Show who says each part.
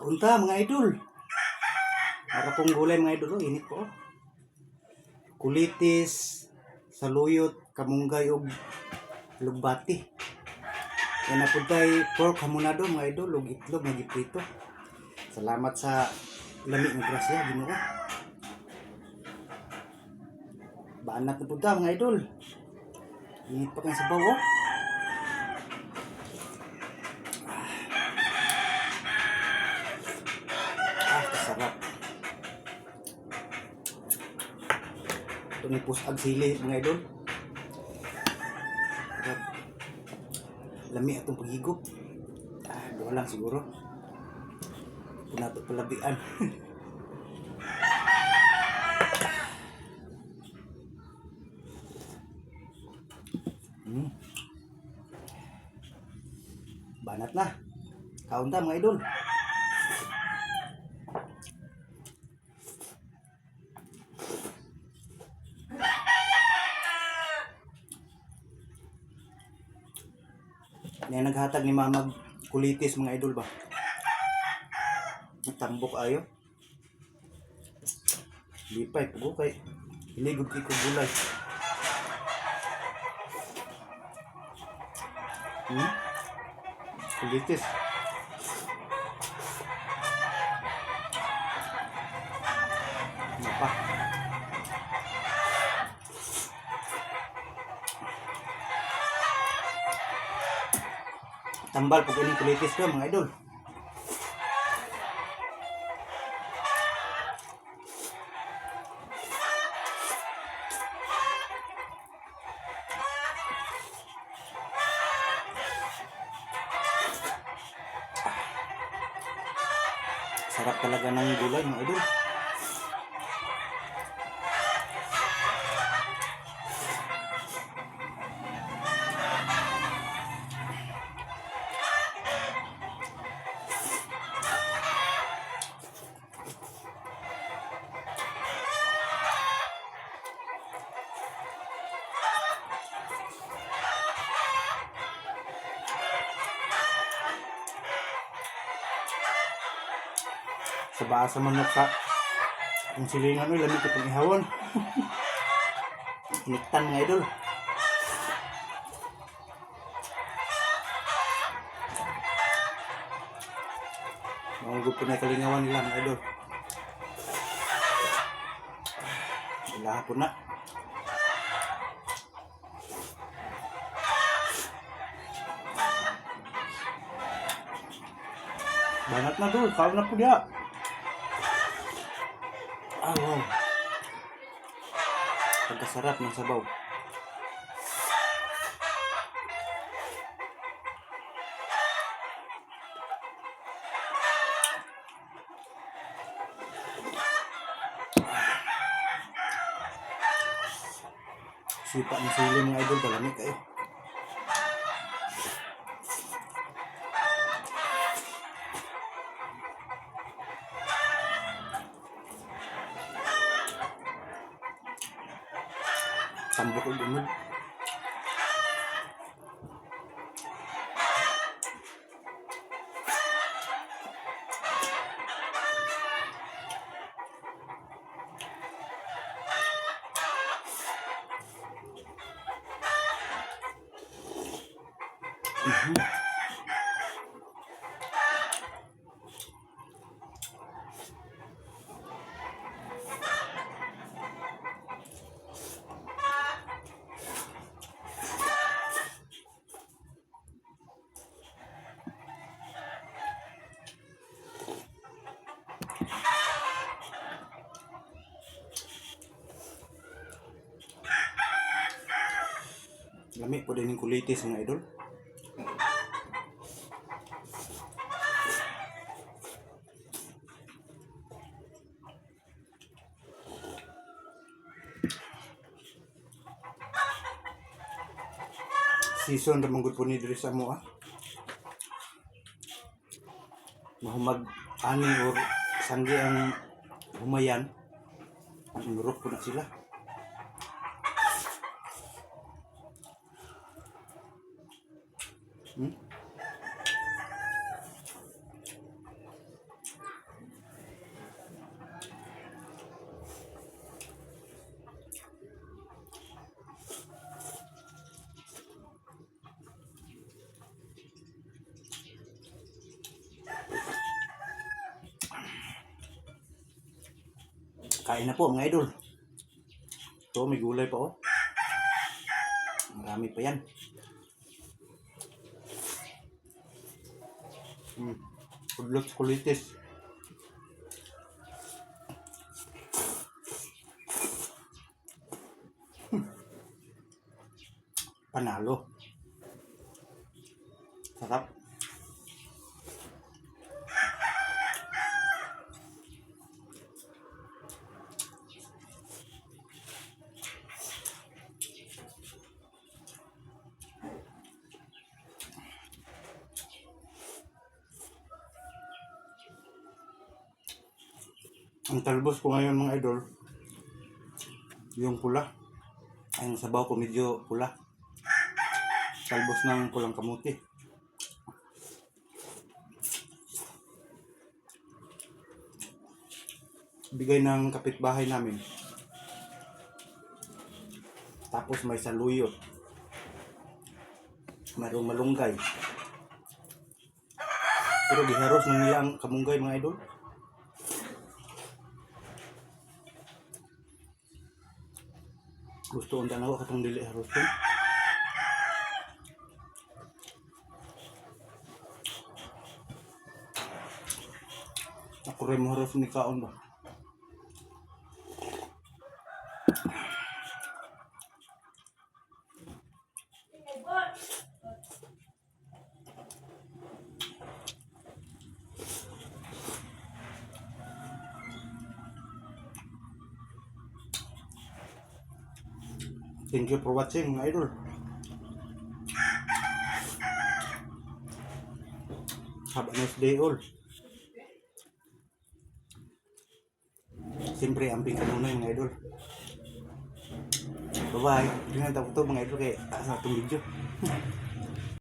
Speaker 1: Kaunta mga idol. Para pong gulay mga idol, init po. Kulitis, saluyot, kamunggay ug lugbati. Yan na po tayo pork hamonado mga idol ug itlog nga giprito. Salamat sa lamig ng grasya Ginoo. Banat na po ta mga idol. Init pa kang sabaw oh. Sarap. Ito may pusag sili mga idol. Sarap. Lami atong paghigop. Doon lang siguro. Ito na ito palabian. Banat na. Kaunta mga idol. Yan naghatag ni mamag kulitis mga idol ba. Tambok ayo. Lipay pugo kay hiligog kay gulay. Kulitis. Apa? Tambal po kuning kulitis ko mga idol. Sarap talaga ng gulay mga idol. Sa basa manok sa ang silingan oy lamig itong ihawon. Iniktan mga idol. Manggup po na kalingawan nila mga idol. Wala po na. Banat na dul, kaon na po dia. Wow. Pagkasarap ng sabaw. Sipa ng sili mga idol, palamig kayo. Tambok ko dumod. Lami po din yung kulitis mga idol. Season ramang good po ni diri sa mo mahumag ani or sanggi ang humayan. Murok po na sila. Kain na po mga idol. Ito may gulay pa oh. Marami pa yan. Udlot kulitis. Panalo. Sarap. Ang talbos ko ngayon mga idol, yung pula. Ang sabaw ko medyo pula. Talbos ng pulang kamuti. Bigay ng kapitbahay namin. Tapos may saluyot. Mayroong malunggay. Pero giharos na nila ang kamunggay mga idol. Gusto unta na ako katong dili haros ko. Ako rin mo haros ni kaon ba? Thank you for watching mga idol. Have a nice day all. Siyempre, amping ka muna mga idol. Bye-bye. Tingnan tayo ito mga idol kaya sa atong video.